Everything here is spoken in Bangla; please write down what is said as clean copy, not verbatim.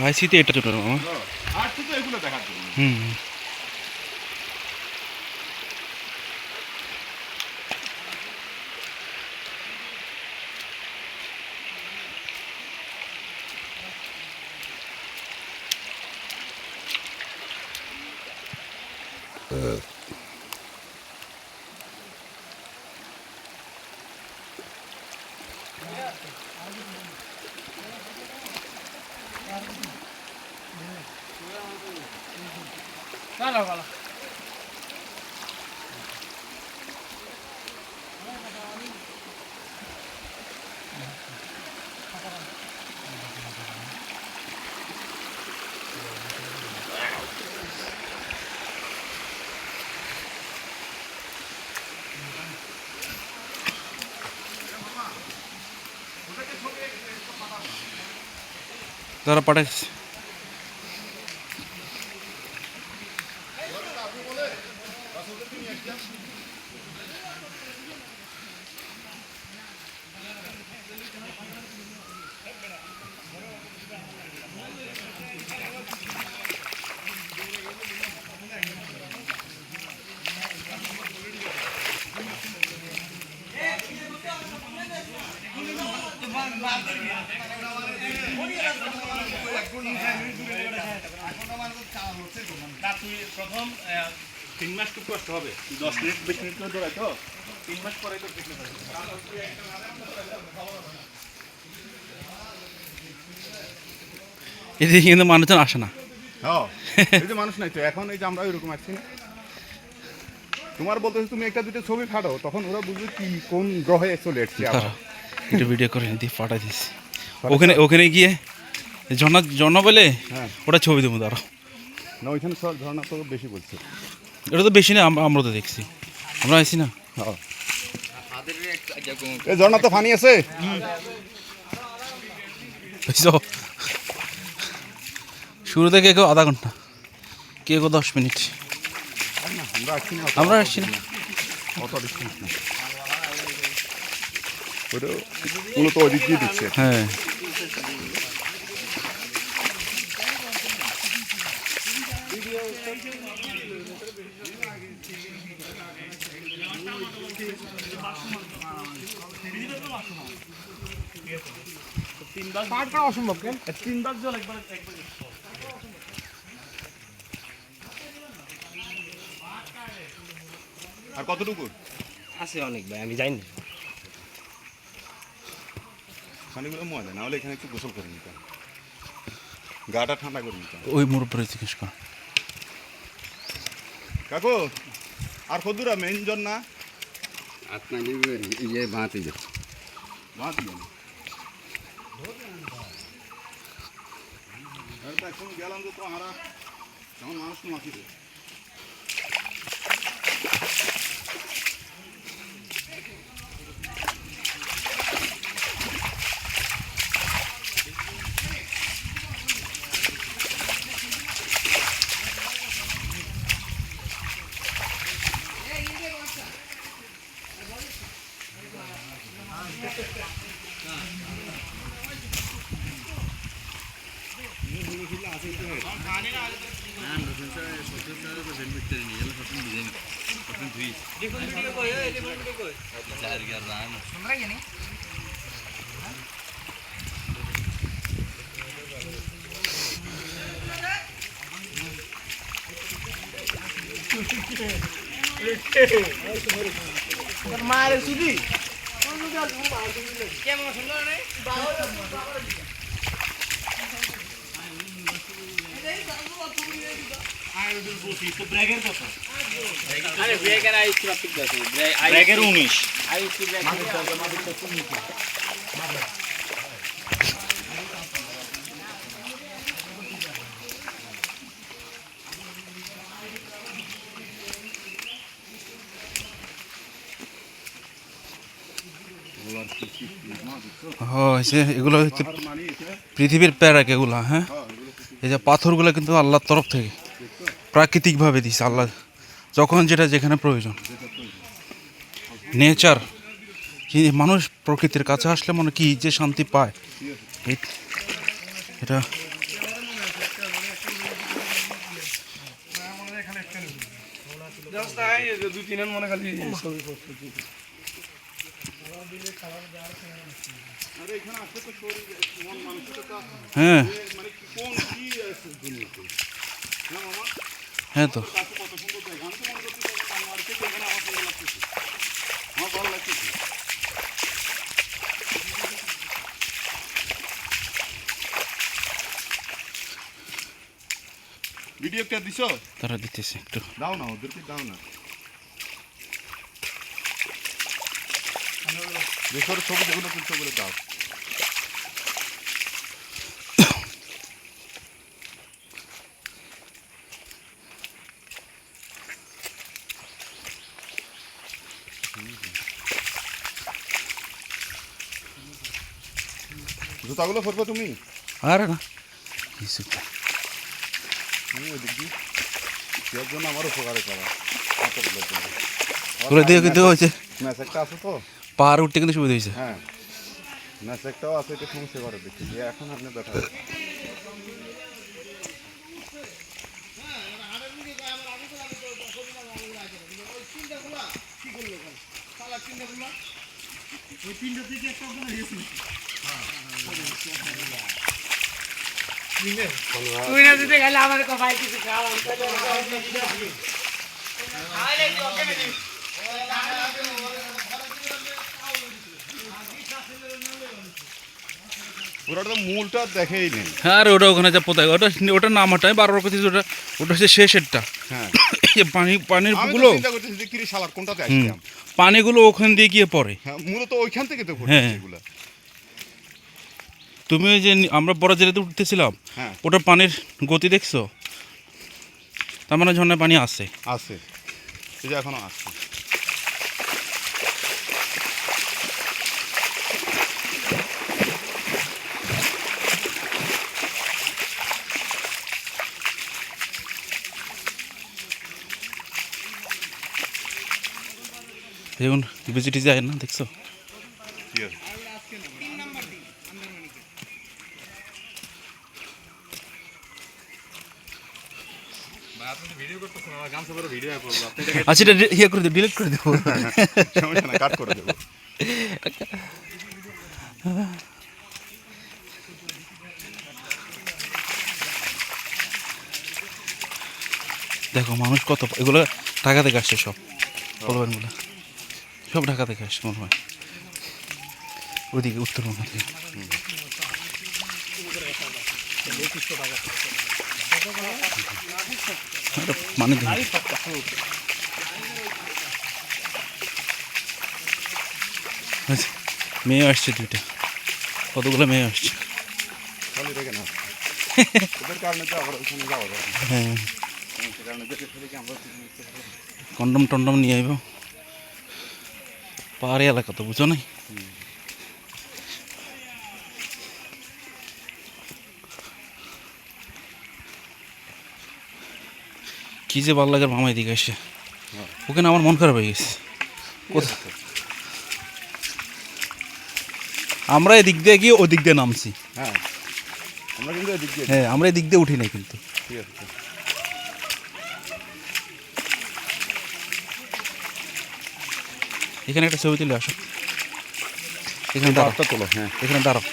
আইসিতে এটা ছোট মামা। আসছি তো এগুলো দেখার জন্য। হুম তারা পাঠাইছে। প্রথম 3 মাস খুব কষ্ট হবে, 10 মিনিট 20 মিনিট করে দৌড়াই তো 3 মাস পরে তো ফিটনেস হবে। এদিকে কিন্তু মানুষজন আসে না। হ্যাঁ, এই যে মানুষ নাই তো এখন, এই যে আমরা ওইরকম আসছি না। তোমার বলতেছে তুমি একটা দুটো ছবি ফাটাও, তখন ওরা বুঝবে কি কোন গ্রহে চলে এসছে। আবার একটু ভিডিও করে দিয়ে পাঠাই দিচ্ছি। ওখানে গিয়ে ঝর্ণা বলে হ্যাঁ, ওটা ছবি দেবো দাঁড়াও। না ওইখানে সব ঝর্ণা তো বেশি বলছে। এটা তো বেশি না, আমরা তো দেখছি, আমরা আইসি না। হ্যাঁ, এই ঝর্ণা তো পানি আছে। শুরু থেকে কেউ আধা ঘন্টা, কেউ 10 মিনিট। আমরা আসছি না, অত ডিস্টেন্স না, ওটা মূলত ওই দিক দিয়ে দিচ্ছে। হ্যাঁ অসম্ভব কেন? 3 বার জল একবার আর কতটুকু আছে অনেক ভাই, আমি জানি না। পানিগুলো মজা না হলে এখানে একটু গোসল করে নিতাম, গাটা ঠান্ডা করে নিতাম। ওই মোড় পরে জিজ্ঞেস কর। কাকু আর কদুরা মেইন জন না আপনার ইয়ে বাঁধতে যে বাঁধি জানি এখন গেলাম তো আমরা তেমন মানুষ তো মাছি রে। মায়ের সুদি ব্রেকের আইস ট্রাফিক আছে, ব্রেকের 19 আইস ব্রেক এগুলো হচ্ছে পৃথিবীর প্যারাক এগুলা। হ্যাঁ, এই যে পাথরগুলো কিন্তু আল্লাহর তরফ থেকে প্রাকৃতিকভাবে দিছে আল্লাহ, যখন যেটা যেখানে প্রয়োজন। নেচার কি, মানুষ প্রকৃতির কাছে আসলে মনে কি যে শান্তি পায়, এটা আরে এখানে আসলে তো শরীর মন মানসিকতা হ্যাঁ মানে কোন কি দুনিয়াতে হ্যাঁ মামা হ্যাঁ তো কাছে কত সুন্দর জায়গা আমি তো মনে করছি বাংলাদেশে এখানে আমার ভালো লাগতেছে আমার ভালো লাগতেছে ভিডিও কে দিছো তারা দিতেছে একটু দাও না ওদেরকে দাও না দেশের ছবি যেগুলো তুলতে বলে দাও জুতাগুলো পরবে তুমি আর না কিছু না। ওই দিক দিয়ে এর জন্য আমার উপকারে করা পাথরগুলোর জন্য করে দিয়ে কিন্তু হয়েছে ম্যাচ একটা আছে তো পাহাড় উঠতে কিন্তু সুবিধা হয়েছে হ্যাঁ ম্যাচ একটাও আছে এটা সমস্যা করে দেখছি যে এখন আপনি দেখা তুই না দিতে গেলে আমার ভাই কিছু খাওয়া ওরা তো মূলটা দেখেই নেই হ্যাঁ আর ওটা ওখানে যা পোতায় ওটা নাম হটাই বারবার করতেছি ওটা ওটা হচ্ছে শেষেরটা হ্যাঁ এই পানির আমি তো গুলো চিন্তা করতেছি যে কিরে শালার কোনটাতে আসলাম পানিগুলো ওখান দিয়ে গিয়ে পড়ে হ্যাঁ মূলত ওইখান থেকে তো হ্যাঁ। ঘটছে এগুলা তুমি ওই যে আমরা বড় জেলাতে উঠতেছিলাম হ্যাঁ ওটা পানির গতি দেখছো তার মানে ঝর্ণায় পানি আছে আছে এই যে এখনো আছে দেখুন ভিজিটি যায় না দেখছো ঠিক আছে আচ্ছা এটা ইয়ে করে দেবো ডিলিট করে দেবো সমস্যা না কাট করে দেবো দেখো মানুষ কত এগুলো ঢাকা থেকে আসছে সব পোলবানগুলো সব ঢাকা থেকে আসছে মনে হয় ওইদিকে উত্তরবঙ্গ থেকে মানে মেয়ে আসছে দুইটা কতগুলো মেয়ে আসছে খালি দেখে না ওদের কারণে তো আবার ওইখানে যাওয়া যায় না। হ্যাঁ সে কারণে দেখে ফেলে আমরা কন্ডম টন্ডম নিয়ে আইব পাহাড়ি এলাকা তো বুঝো নাই কি যে ভালো লাগে মামা এদিকে এসে ওখানে আমার মন খারাপ হয়ে গেছে কোথায় আমরা এদিক দিয়ে গিয়ে ওদিক দিয়ে নামছি হ্যাঁ আমরা কিন্তু এদিক দিয়ে হ্যাঁ আমরা এদিক দিয়ে উঠি নাই কিন্তু ঠিক আছে এখানে একটা ছবি তুলে আসো এখানে দাঁড়াও তোলো হ্যাঁ এখানে দাঁড়াও